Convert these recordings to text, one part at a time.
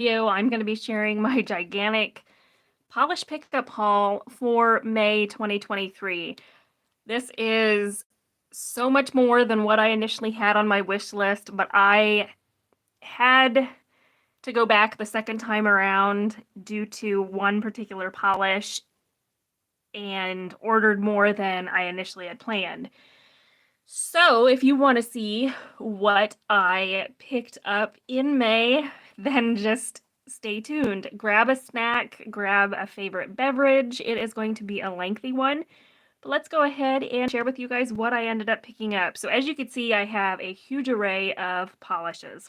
Video, I'm going to be sharing my gigantic polish pickup haul for May 2023. This is so much more than what I initially had on my wish list, but I had to go back the second time around due to one particular polish and ordered more than I initially had planned. So, if you want to see what I picked up in May, then just stay tuned. Grab a snack, grab a favorite beverage. It is going to be a lengthy one, but let's go ahead and share with you guys what I ended up picking up. So, as you can see, I have a huge array of polishes.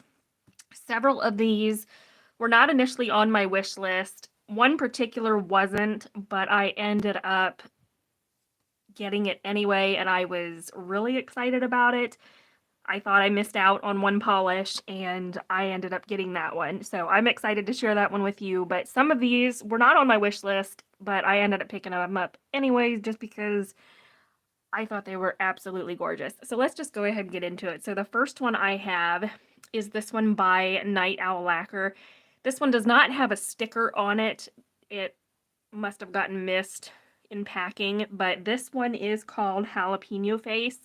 Several of these were not initially on my wish list. One particular wasn't, but I ended up getting it anyway, and I was really excited about it. I thought I missed out on one polish, and I ended up getting that one. So I'm excited to share that one with you. But some of these were not on my wish list, but I ended up picking them up anyways, just because I thought they were absolutely gorgeous. So let's just go ahead and get into it. So the first one I have is this one by Night Owl Lacquer. This one does not have a sticker on it. It must have gotten missed in packing, but this one is called Jalapeno Face.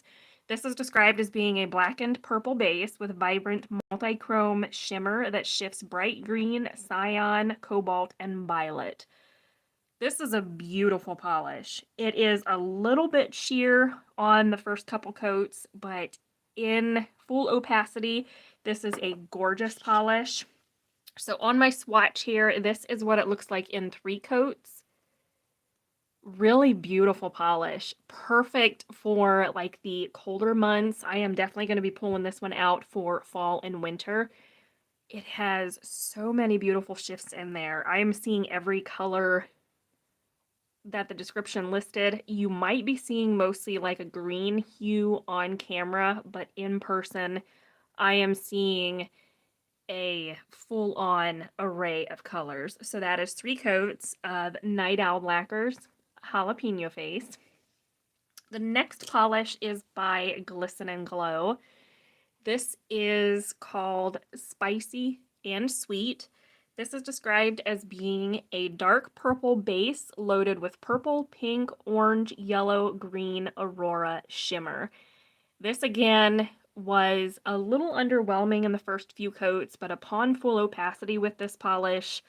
This is described as being a blackened purple base with vibrant multi-chrome shimmer that shifts bright green, cyan, cobalt, and violet. This is a beautiful polish. It is a little bit sheer on the first couple coats, but in full opacity, this is a gorgeous polish. So on my swatch here, this is what it looks like in 3 coats. Really beautiful polish. Perfect for like the colder months. I am definitely going to be pulling this one out for fall and winter. It has so many beautiful shifts in there. I am seeing every color that the description listed. You might be seeing mostly like a green hue on camera, but in person, I am seeing a full-on array of colors. So that is 3 coats of Night Owl Lacquer's Jalapeno Face. The next polish is by Glisten and Glow. This is called Spicy and Sweet. This is described as being a dark purple base loaded with purple, pink, orange, yellow, green Aurora shimmer. This again was a little underwhelming in the first few coats, but upon full opacity with this polish,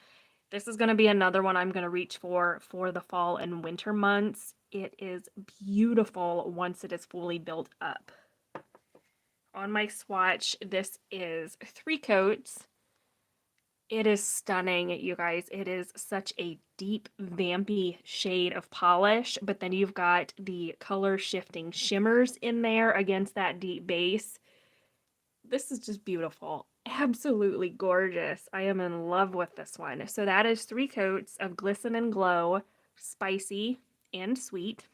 this is going to be another one I'm going to reach for the fall and winter months. It is beautiful once it is fully built up. On my swatch, this is 3 coats. It is stunning, you guys. It is such a deep, vampy shade of polish, but then you've got the color shifting shimmers in there against that deep base. This is just beautiful. Absolutely gorgeous. I am in love with this one. So that is 3 coats of Glisten and Glow, Spicy and Sweet.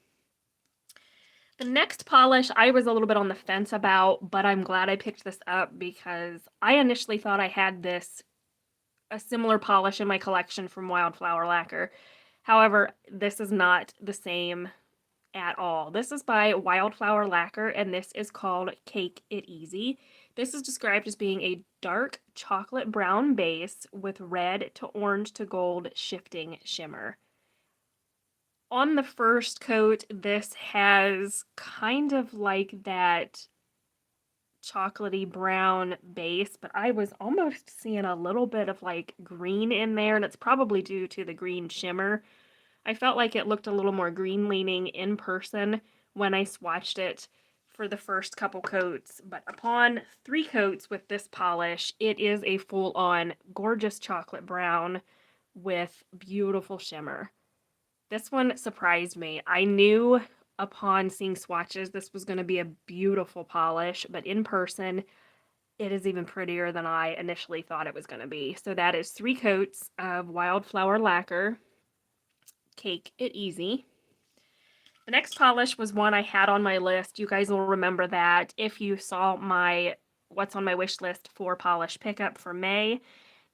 The next polish I was a little bit on the fence about, but I'm glad I picked this up because I initially thought I had a similar polish in my collection from Wildflower Lacquer. However, this is not the same at all. This is by Wildflower Lacquer, and this is called Cake It Easy. This is described as being a dark chocolate brown base with red to orange to gold shifting shimmer. On the first coat, this has kind of like that chocolatey brown base, but I was almost seeing a little bit of like green in there, and it's probably due to the green shimmer. I felt like it looked a little more green leaning in person when I swatched it for the first couple coats, but upon 3 coats with this polish, it is a full-on gorgeous chocolate brown with beautiful shimmer. This one surprised me. I knew upon seeing swatches this was going to be a beautiful polish, but in person, it is even prettier than I initially thought it was going to be. So that is 3 coats of Wildflower Lacquer, Cake It Easy. The next polish was one I had on my list. You guys will remember that if you saw my what's on my wish list for polish pickup for May.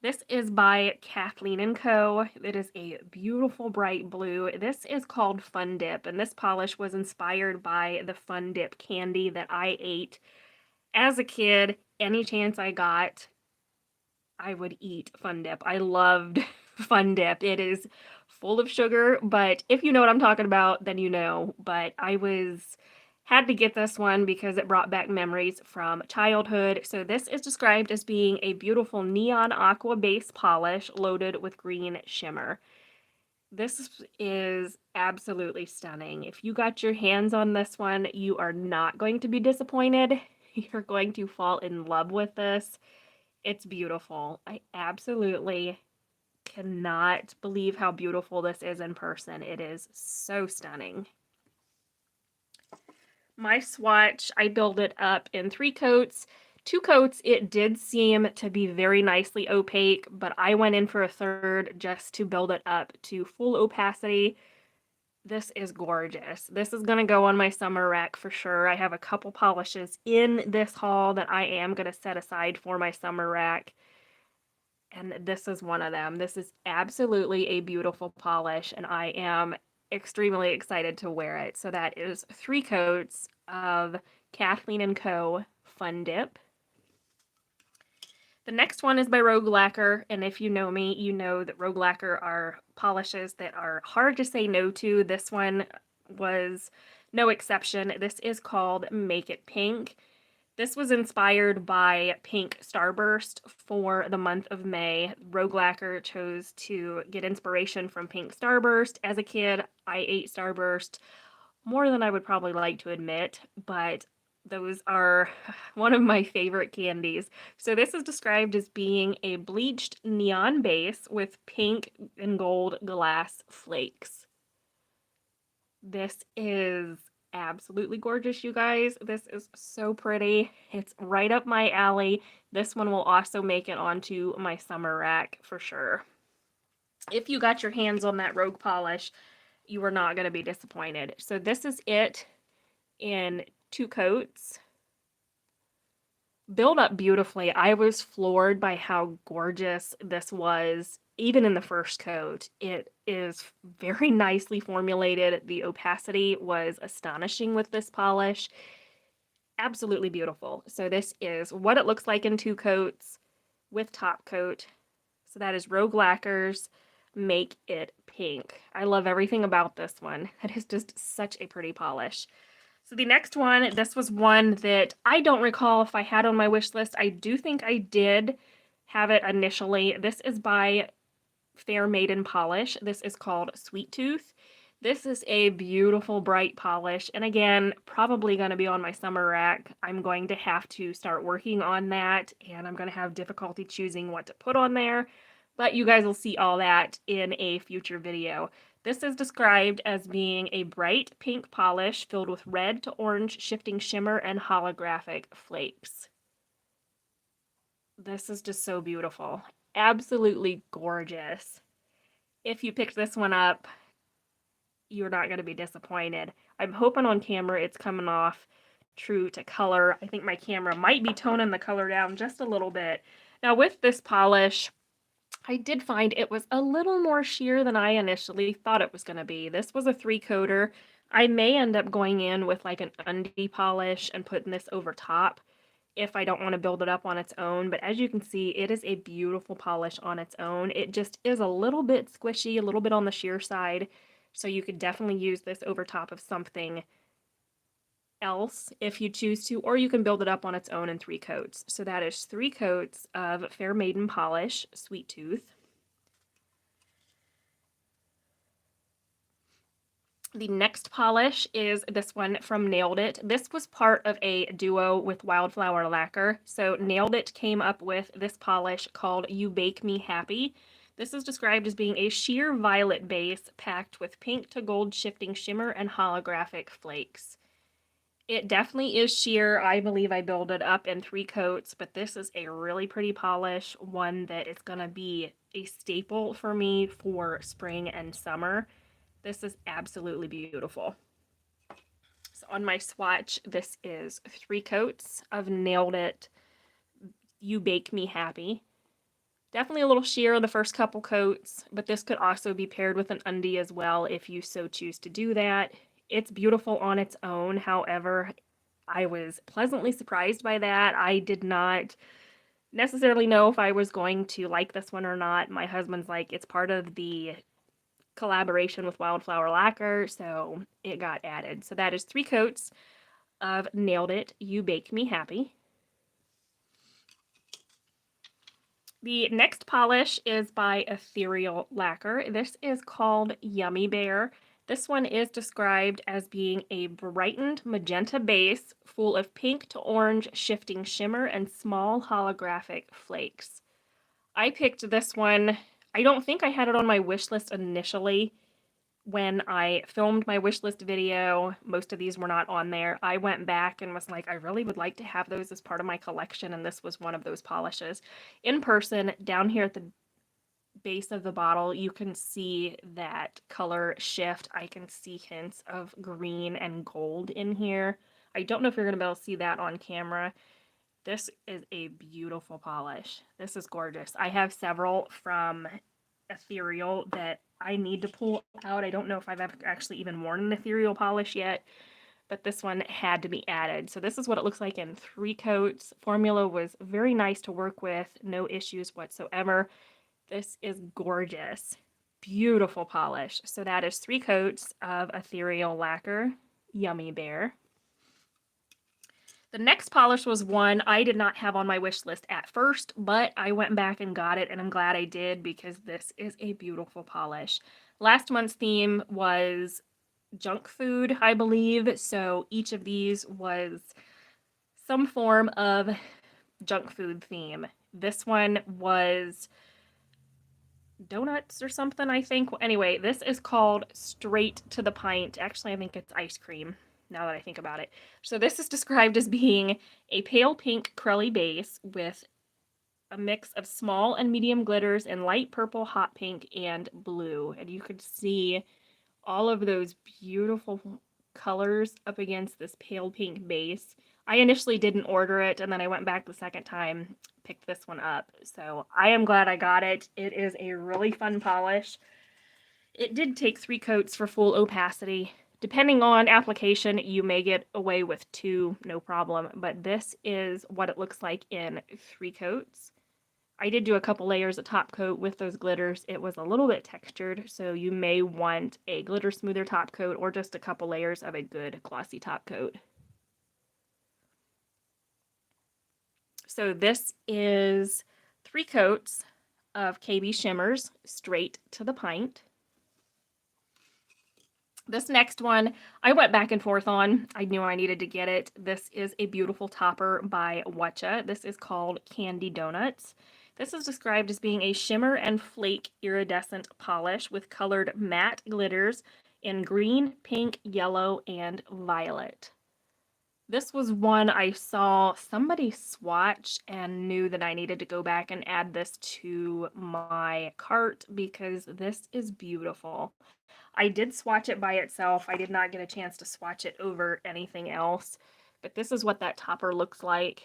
This is by Kathleen & Co. It is a beautiful bright blue. This is called Fun Dip, and this polish was inspired by the Fun Dip candy that I ate as a kid. Any chance I got, I would eat Fun Dip. I loved Fun Dip. It is full of sugar, but if you know what I'm talking about, then you know. But had to get this one because it brought back memories from childhood. So this is described as being a beautiful neon aqua base polish loaded with green shimmer. This is absolutely stunning. If you got your hands on this one, you are not going to be disappointed. You're going to fall in love with this. It's beautiful. I absolutely cannot believe how beautiful this is in person. It is so stunning. My swatch, I built it up in 3 coats. 2 coats, it did seem to be very nicely opaque, but I went in for a third just to build it up to full opacity. This is gorgeous. This is going to go on my summer rack for sure. I have a couple polishes in this haul that I am going to set aside for my summer rack. And this is one of them. This is absolutely a beautiful polish, and I am extremely excited to wear it. So that is 3 coats of Kathleen & Co. Fun Dip. The next one is by Rogue Lacquer, and if you know me, you know that Rogue Lacquer are polishes that are hard to say no to. This one was no exception. This is called Make It Pink. This was inspired by Pink Starburst for the month of May. Rogue Lacquer chose to get inspiration from Pink Starburst. As a kid, I ate Starburst more than I would probably like to admit, but those are one of my favorite candies. So this is described as being a bleached neon base with pink and gold glass flakes. This is absolutely gorgeous, you guys. This is so pretty. It's right up my alley. This one will also make it onto my summer rack for sure. If you got your hands on that Rogue polish, you are not going to be disappointed. So this is it in 2 coats. Built up beautifully. I was floored by how gorgeous this was, even in the first coat. It is very nicely formulated. The opacity was astonishing with this polish. Absolutely beautiful. So this is what it looks like in 2 coats with top coat. So that is Rogue Lacquer's Make It Pink. I love everything about this one. It is just such a pretty polish. So the next one, this was one that I don't recall if I had on my wish list. I do think I did have it initially. This is by Fair Maiden Polish. This is called Sweet Tooth. This is a beautiful bright polish, and again, probably going to be on my summer rack. I'm going to have to start working on that, and I'm going to have difficulty choosing what to put on there, but you guys will see all that in a future video. This is described as being a bright pink polish filled with red to orange shifting shimmer and holographic flakes. This is just so beautiful. Absolutely gorgeous. If you picked this one up, you're not going to be disappointed. I'm hoping on camera it's coming off true to color. I think my camera might be toning the color down just a little bit. Now with this polish, I did find it was a little more sheer than I initially thought it was going to be. This was a 3-coater. I may end up going in with like an undie polish and putting this over top if I don't want to build it up on its own. But as you can see, it is a beautiful polish on its own. It just is a little bit squishy, a little bit on the sheer side. So you could definitely use this over top of something else if you choose to, or you can build it up on its own in 3 coats. So that is 3 coats of Fair Maiden Polish Sweet Tooth. The next polish is this one from Nailed It. This was part of a duo with Wildflower Lacquer. So Nailed It came up with this polish called You Bake Me Happy. This is described as being a sheer violet base packed with pink to gold shifting shimmer and holographic flakes. It definitely is sheer. I believe I built it up in 3 coats, but this is a really pretty polish, one that is going to be a staple for me for spring and summer. This is absolutely beautiful. So on my swatch, this is 3 coats of Nailed It You Bake Me Happy. Definitely a little sheer in the first couple coats, but this could also be paired with an undie as well if you so choose to do that. It's beautiful on its own. However, I was pleasantly surprised by that. I did not necessarily know if I was going to like this one or not. My husband's like, it's part of the collaboration with Wildflower Lacquer, so it got added. So that is 3 coats of Nailed It, You Bake Me Happy. The next polish is by Ethereal Lacquer. This is called Yummy Bear. This one is described as being a brightened magenta base full of pink to orange shifting shimmer and small holographic flakes. I picked this one. I don't think I had it on my wish list initially. When I filmed my wish list video, most of these were not on there. I went back and was like, I really would like to have those as part of my collection, and this was one of those polishes. In person, down here at the base of the bottle, you can see that color shift. I can see hints of green and gold in here. I don't know if you're going to be able to see that on camera. This is a beautiful polish. This is gorgeous. I have several from Ethereal that I need to pull out. I don't know if I've ever actually even worn an Ethereal polish yet, but this one had to be added. So this is what it looks like in 3 coats. Formula was very nice to work with, no issues whatsoever. This is gorgeous. Beautiful polish. So that is 3 coats of Ethereal Lacquer, Yummy Bear. The next polish was one I did not have on my wish list at first, but I went back and got it, and I'm glad I did because this is a beautiful polish. Last month's theme was junk food, I believe, so each of these was some form of junk food theme. This one was donuts or something, I think. Anyway, this is called Straight to the Pint. Actually, I think it's ice cream, now that I think about it. So this is described as being a pale pink crelly base with a mix of small and medium glitters in light purple, hot pink, and blue. And you could see all of those beautiful colors up against this pale pink base. I initially didn't order it, and then I went back the second time, picked this one up. So I am glad I got it. It is a really fun polish. It did take 3 coats for full opacity. Depending on application, you may get away with 2, no problem, but this is what it looks like in 3 coats. I did do a couple layers of top coat with those glitters. It was a little bit textured, so you may want a glitter smoother top coat or just a couple layers of a good glossy top coat. So this is 3 coats of KB Shimmers, Straight to the Pint. This next one, I went back and forth on. I knew I needed to get it. This is a beautiful topper by Watcha. This is called Candy Donuts. This is described as being a shimmer and flake iridescent polish with colored matte glitters in green, pink, yellow, and violet. This was one I saw somebody swatch and knew that I needed to go back and add this to my cart because this is beautiful. I did swatch it by itself. I did not get a chance to swatch it over anything else, but this is what that topper looks like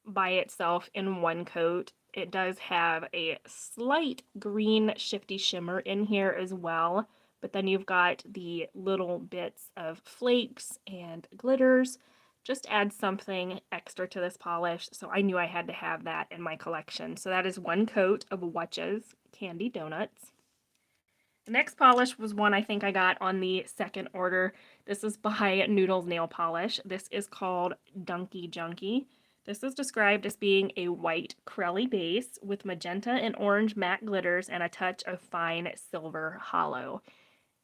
by itself in 1 coat. It does have a slight green shifty shimmer in here as well, but then you've got the little bits of flakes and glitters. Just add something extra to this polish, so I knew I had to have that in my collection. So that is 1 coat of Watcha's Candy Donuts. The next polish was one I think I got on the second order. This is by Noodles Nail Polish. This is called Dunky Junky. This is described as being a white crelly base with magenta and orange matte glitters and a touch of fine silver hollow.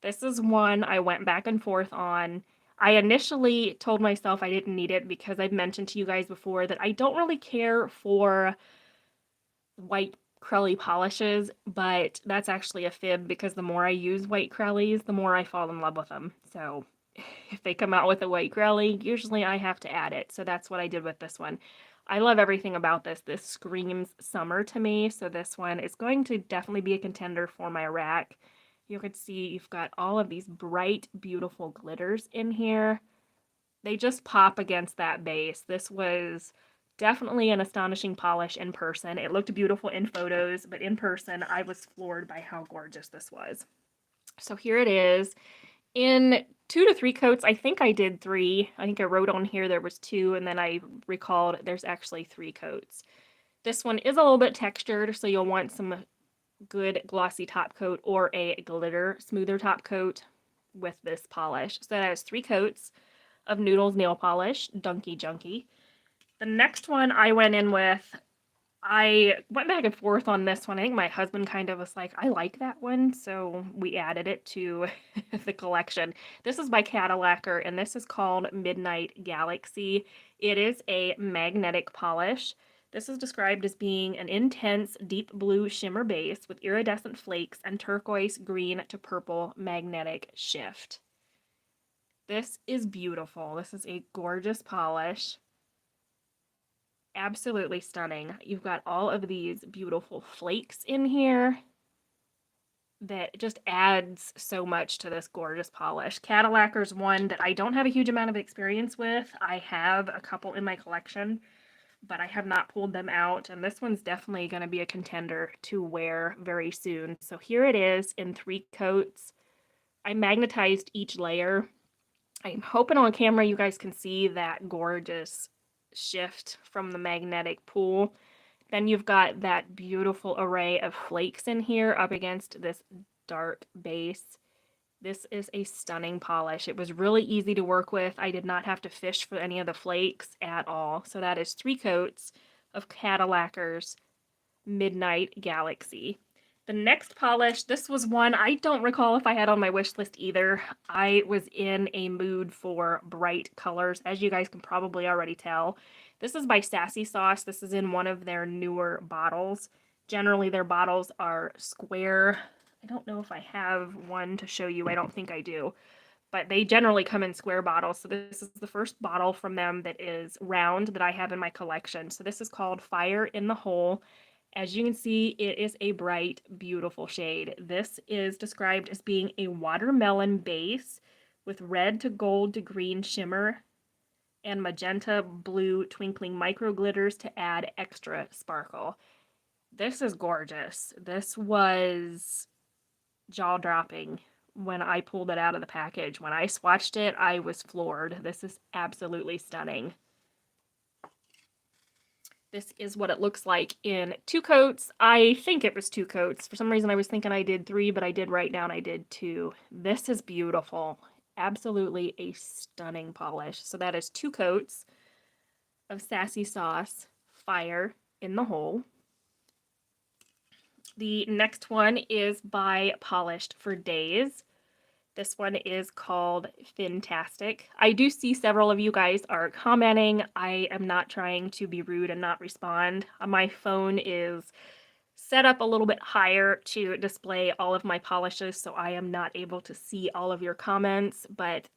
This is one I went back and forth on. I initially told myself I didn't need it because I've mentioned to you guys before that I don't really care for white crelly polishes, but that's actually a fib because the more I use white crellies, the more I fall in love with them. So if they come out with a white crelly, usually I have to add it. So that's what I did with this one. I love everything about this. This screams summer to me. So this one is going to definitely be a contender for my rack. You can see you've got all of these bright, beautiful glitters in here. They just pop against that base. This was definitely an astonishing polish in person. It looked beautiful in photos, but in person, I was floored by how gorgeous this was. So here it is. In 2 to 3 coats, I think I did 3. I think I wrote on here there was 2, and then I recalled there's actually 3 coats. This one is a little bit textured, so you'll want some good glossy top coat or a glitter smoother top coat with this polish. So that has 3 coats of Noodles nail polish, Dunky Junky. The next one I went in with, I went back and forth on this one. I think my husband kind of was like, I like that one, so we added it to the collection. This is by Cadillacer, and this is called Midnight Galaxy. It is a magnetic polish. This is described as being an intense deep blue shimmer base with iridescent flakes and turquoise green to purple magnetic shift. This is beautiful. This is a gorgeous polish. Absolutely stunning. You've got all of these beautiful flakes in here that just adds so much to this gorgeous polish. Cadillacer's one that I don't have a huge amount of experience with. I have a couple in my collection, but I have not pulled them out, and this one's definitely going to be a contender to wear very soon. So here it is in 3 coats. I magnetized each layer. I'm hoping on camera you guys can see that gorgeous shift from the magnetic pool. Then you've got that beautiful array of flakes in here up against this dark base. This is a stunning polish. It was really easy to work with. I did not have to fish for any of the flakes at all. So that is 3 coats of Cadillacer's Midnight Galaxy. The next polish, this was one I don't recall if I had on my wish list either. I was in a mood for bright colors, as you guys can probably already tell. This is by Sassy Sauce. This is in one of their newer bottles. Generally, their bottles are square. I don't know if I have one to show you. I don't think I do. But they generally come in square bottles. So this is the first bottle from them that is round that I have in my collection. So this is called Fire in the Hole. As you can see, it is a bright, beautiful shade. This is described as being a watermelon base with red to gold to green shimmer and magenta blue twinkling micro glitters to add extra sparkle. This is gorgeous. This was jaw-dropping when I pulled it out of the package. When I swatched it, I was floored. This is absolutely stunning. This is what it looks like in 2 coats. I think it was 2 coats. For some reason I was thinking I did 3, but I did write down I did 2. This is beautiful. Absolutely a stunning polish. So that is 2 coats of Sassy Sauce Fire in the Hole. The next one is by Polished for Days. This one is called Fantastic. I do see several of you guys are commenting. I am not trying to be rude and not respond. My phone is set up a little bit higher to display all of my polishes, so I am not able to see all of your comments, but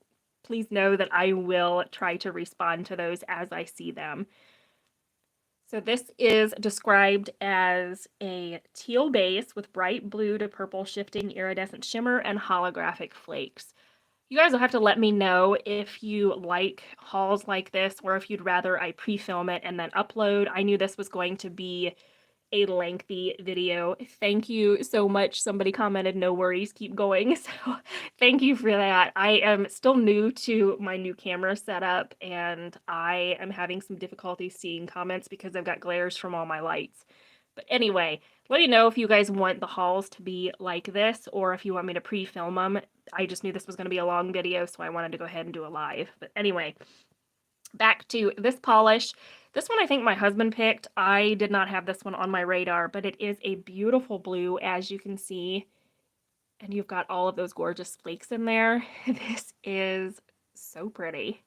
please know that I will try to respond to those as I see them. So this is described as a teal base with bright blue to purple shifting iridescent shimmer and holographic flakes. You guys will have to let me know if you like hauls like this or if you'd rather I pre-film it and then upload. I knew this was going to be a lengthy video. Thank you so much. Somebody commented, no worries, keep going. So thank you for that. I am still new to my new camera setup and I am having some difficulty seeing comments because I've got glares from all my lights. But anyway, let me know if you guys want the hauls to be like this or if you want me to pre-film them. I just knew this was going to be a long video, so I wanted to go ahead and do a live. But anyway, back to this polish. This one I think my husband picked. I did not have this one on my radar, but it is a beautiful blue, as you can see. And you've got all of those gorgeous flakes in there. This is so pretty.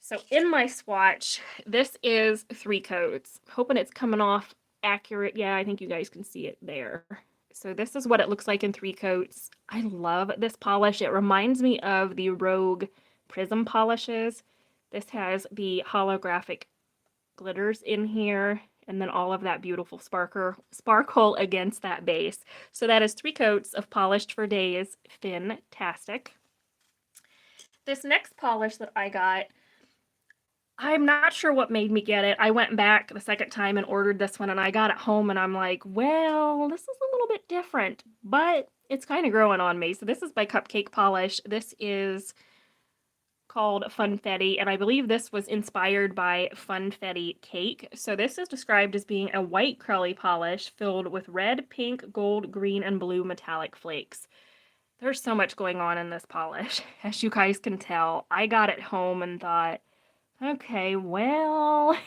So in my swatch, this is 3 coats. Hoping it's coming off accurate. Yeah, I think you guys can see it there. So this is what it looks like in 3 coats. I love this polish. It reminds me of the Rogue Prism polishes. This has the holographic glitters in here and then all of that beautiful sparkle against that base. So that is 3 coats of Polished for Days Fantastic. This next polish that I got, I'm not sure what made me get it. I went back the second time and ordered this one and I got it home and I'm like, well, this is a little bit different, but it's kind of growing on me. So this is by Cupcake Polish. This is called Funfetti, and I believe this was inspired by Funfetti cake. So this is described as being a white curly polish filled with red, pink, gold, green, and blue metallic flakes. There's so much going on in this polish, as you guys can tell. I got it home and thought, okay, well,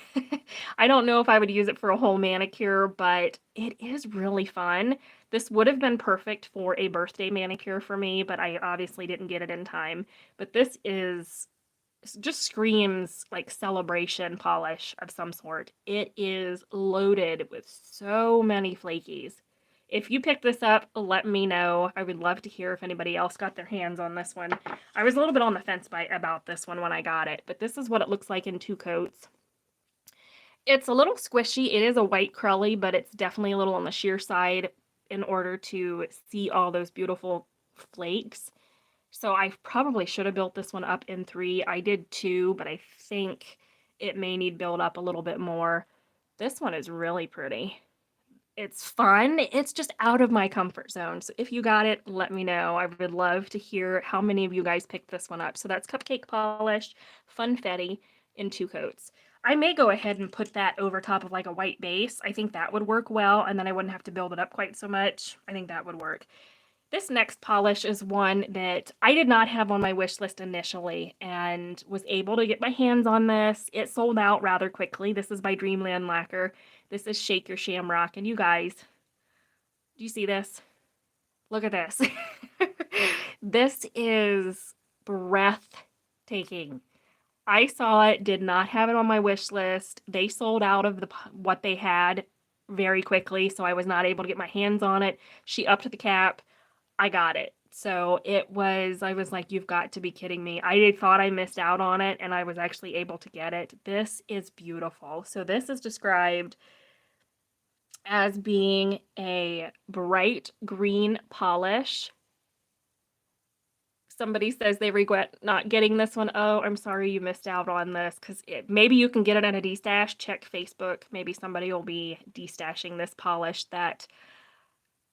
I don't know if I would use it for a whole manicure, but it is really fun. This would have been perfect for a birthday manicure for me, but I obviously didn't get it in time. But this is just screams like celebration polish of some sort. It is loaded with so many flakies. If you picked this up, let me know. I would love to hear if anybody else got their hands on this one. I was a little bit on the fence about this one when I got it, but this is what it looks like in 2 coats. It's a little squishy. It is a white curly, but it's definitely a little on the sheer side in order to see all those beautiful flakes. So I probably should have built this one up in 3. I did 2, but I think it may need build up a little bit more. This one is really pretty. It's fun. It's just out of my comfort zone. So if you got it, let me know. I would love to hear how many of you guys picked this one up. So that's Cupcake Polish Funfetti in 2 coats. I may go ahead and put that over top of like a white base. I think that would work well, and then I wouldn't have to build it up quite so much. I think that would work. This next polish is one that I did not have on my wish list initially and was able to get my hands on this. It sold out rather quickly. This is by Dreamland Lacquer. This is Shake Your Shamrock. And you guys, do you see this? Look at this. This is breathtaking. I saw it, did not have it on my wish list. They sold out of what they had very quickly, so I was not able to get my hands on it. She upped the cap. I got it. So I was like, you've got to be kidding me. I thought I missed out on it, and I was actually able to get it. This is beautiful. So this is described as being a bright green polish. Somebody says they regret not getting this one. Oh, I'm sorry you missed out on this, because maybe you can get it at a destash. Check Facebook. Maybe somebody will be destashing this polish. That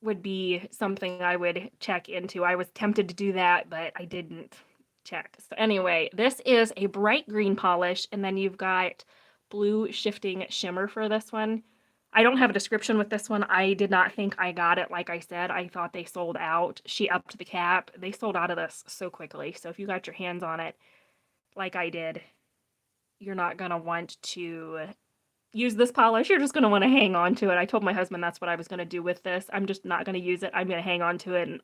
would be something I would check into. I was tempted to do that, but I didn't check. So anyway, this is a bright green polish, and then you've got blue shifting shimmer for this one. I don't have a description with this one. I did not think I got it. Like I said, I thought they sold out. She upped the cap. They sold out of this so quickly. So if you got your hands on it, like I did, you're not going to want to use this polish. You're just going to want to hang on to it. I told my husband that's what I was going to do with this. I'm just not going to use it. I'm going to hang on to it and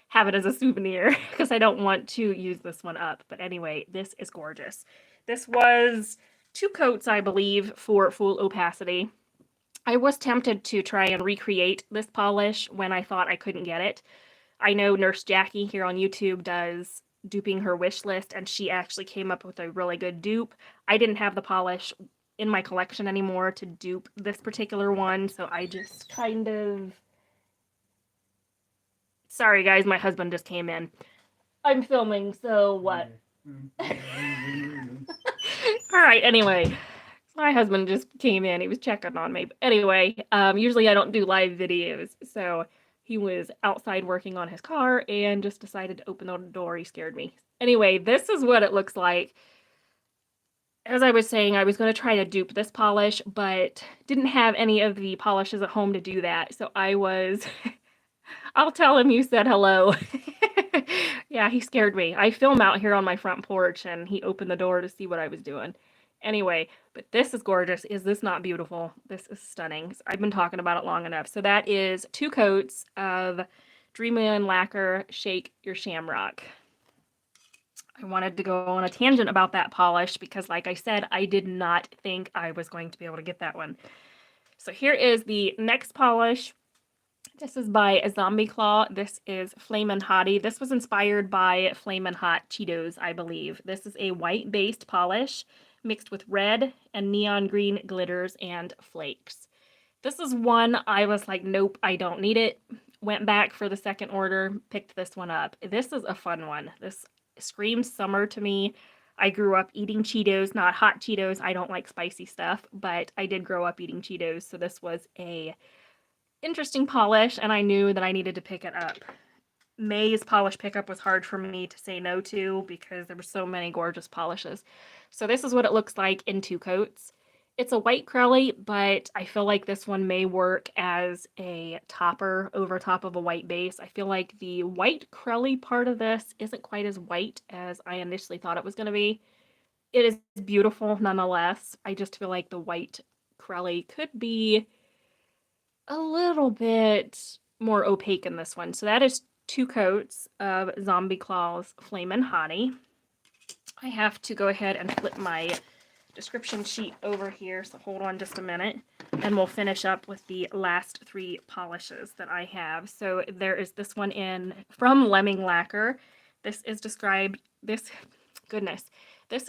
have it as a souvenir because I don't want to use this one up. But anyway, this is gorgeous. This was 2 coats, I believe, for full opacity. I was tempted to try and recreate this polish when I thought I couldn't get it. I know Nurse Jackie here on YouTube does duping her wish list, and she actually came up with a really good dupe. I didn't have the polish in my collection anymore to dupe this particular one, so I just kind of... Sorry guys, my husband just came in. I'm filming, so what? Alright, anyway. My husband just came in. He was checking on me. But anyway, usually I don't do live videos, so he was outside working on his car and just decided to open the door. He scared me. Anyway, this is what it looks like. As I was saying, I was going to try to dupe this polish, but didn't have any of the polishes at home to do that. So I was... I'll tell him you said hello. Yeah, he scared me. I film out here on my front porch, and he opened the door to see what I was doing. Anyway, but this is gorgeous. Is this not beautiful? This is stunning. I've been talking about it long enough. So that is 2 coats of Dreamland Lacquer Shake Your Shamrock. I wanted to go on a tangent about that polish because, like I said, I did not think I was going to be able to get that one. So here is the next polish. This is by Zombie Claw. This is Flamin' Hottie. This was inspired by Flamin' Hot Cheetos, I believe. This is a white-based polish mixed with red and neon green glitters and flakes. This is one I was like, nope, I don't need it. Went back for the second order, picked this one up. This is a fun one. This screams summer to me. I grew up eating Cheetos, not hot Cheetos. I don't like spicy stuff, but I did grow up eating Cheetos, so this was a interesting polish, and I knew that I needed to pick it up. May's polish pickup was hard for me to say no to because there were so many gorgeous polishes. So this is what it looks like in 2 coats. It's a white Crelly, but I feel like this one may work as a topper over top of a white base. I feel like the white Crelly part of this isn't quite as white as I initially thought it was going to be. It is beautiful nonetheless. I just feel like the white Crelly could be a little bit more opaque in this one. So that is 2 coats of Zombie Claws Flamin' Honey. I have to go ahead and flip my description sheet over here, so hold on just a minute, and we'll finish up with the last 3 polishes that I have. So there is this one in from Lemming Lacquer. This is described, this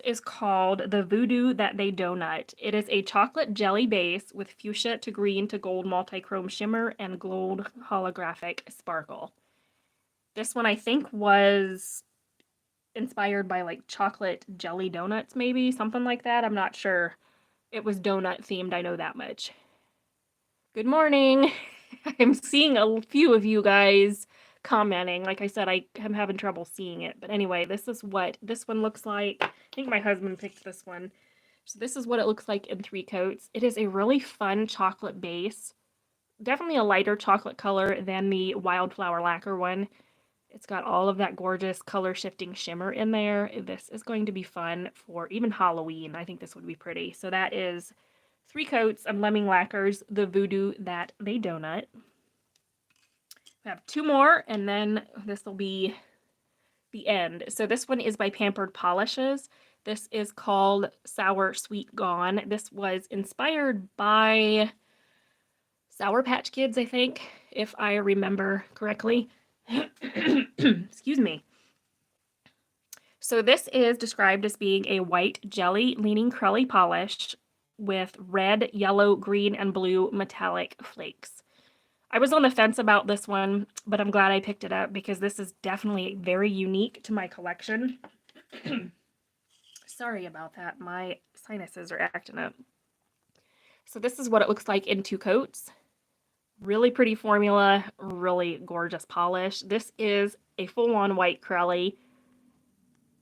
is called the Voodoo That They Donut. It is a chocolate jelly base with fuchsia to green to gold multi-chrome shimmer and gold holographic sparkle. This one I think was inspired by like chocolate jelly donuts, maybe something like that. I'm not sure. It was donut themed, I know that much. Good morning. I'm seeing a few of you guys commenting. Like I said, I am having trouble seeing it. But anyway, this is what this one looks like. I think my husband picked this one. So this is what it looks like in 3 coats. It is a really fun chocolate base. Definitely a lighter chocolate color than the Wildflower Lacquer one. It's got all of that gorgeous color shifting shimmer in there. This is going to be fun for even Halloween. I think this would be pretty. So that is 3 coats of Lemming Lacquer's The Voodoo That They Donut. We have 2 more, and then this will be the end. So this one is by Pampered Polishes. This is called Sour Sweet Gone. This was inspired by Sour Patch Kids, I think, if I remember correctly. Excuse me. So this is described as being a white jelly leaning Crelly polish with red, yellow, green, and blue metallic flakes. I was on the fence about this one, but I'm glad I picked it up because this is definitely very unique to my collection. Sorry about that. My sinuses are acting up. So this is what it looks like in 2 coats. Really pretty formula, really gorgeous polish. This is a full-on white Crelly.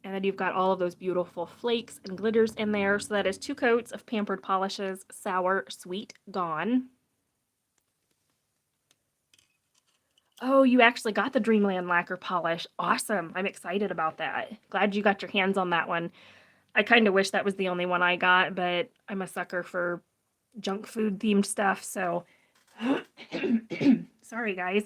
And then you've got all of those beautiful flakes and glitters in there. So that is 2 coats of Pampered Polishes Sour Sweet Gone. Oh, you actually got the Dreamland Lacquer polish. Awesome. I'm excited about that. Glad you got your hands on that one. I kind of wish that was the only one I got, but I'm a sucker for junk food themed stuff, so sorry guys.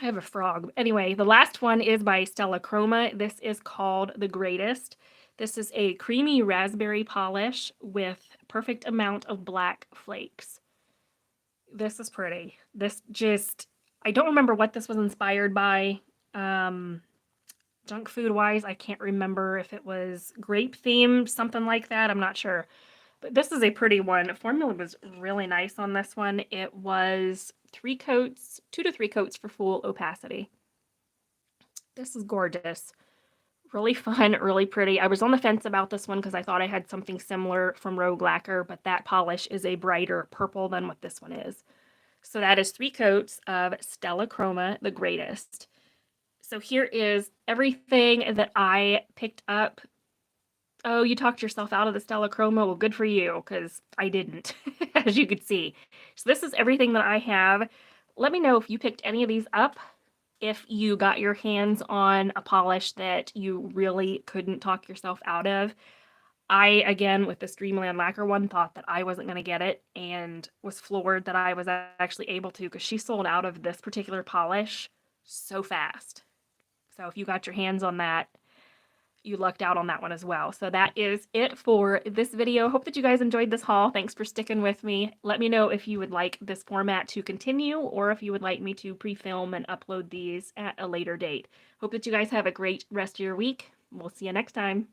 I have a frog. Anyway, the last one is by Stella Chroma. This is called The Greatest. This is a creamy raspberry polish with perfect amount of black flakes. This is pretty. This just, I don't remember what this was inspired by. Junk food wise, I can't remember if it was grape themed, something like that. I'm not sure. But this is a pretty one. The formula was really nice on this one. It was 3 coats, 2 to 3 coats for full opacity. This is gorgeous. Really fun, really pretty. I was on the fence about this one because I thought I had something similar from Rogue Lacquer, but that polish is a brighter purple than what this one is. So that is 3 coats of Stella Chroma, The Greatest. So here is everything that I picked up. Oh, you talked yourself out of the Stella Chroma. Well, good for you, because I didn't, as you could see. So this is everything that I have. Let me know if you picked any of these up, if you got your hands on a polish that you really couldn't talk yourself out of. I, again, with this Dreamland Lacquer one, thought that I wasn't going to get it and was floored that I was actually able to, because she sold out of this particular polish so fast. So if you got your hands on that, you lucked out on that one as well. So that is it for this video. Hope that you guys enjoyed this haul. Thanks for sticking with me. Let me know if you would like this format to continue or if you would like me to pre-film and upload these at a later date. Hope that you guys have a great rest of your week. We'll see you next time.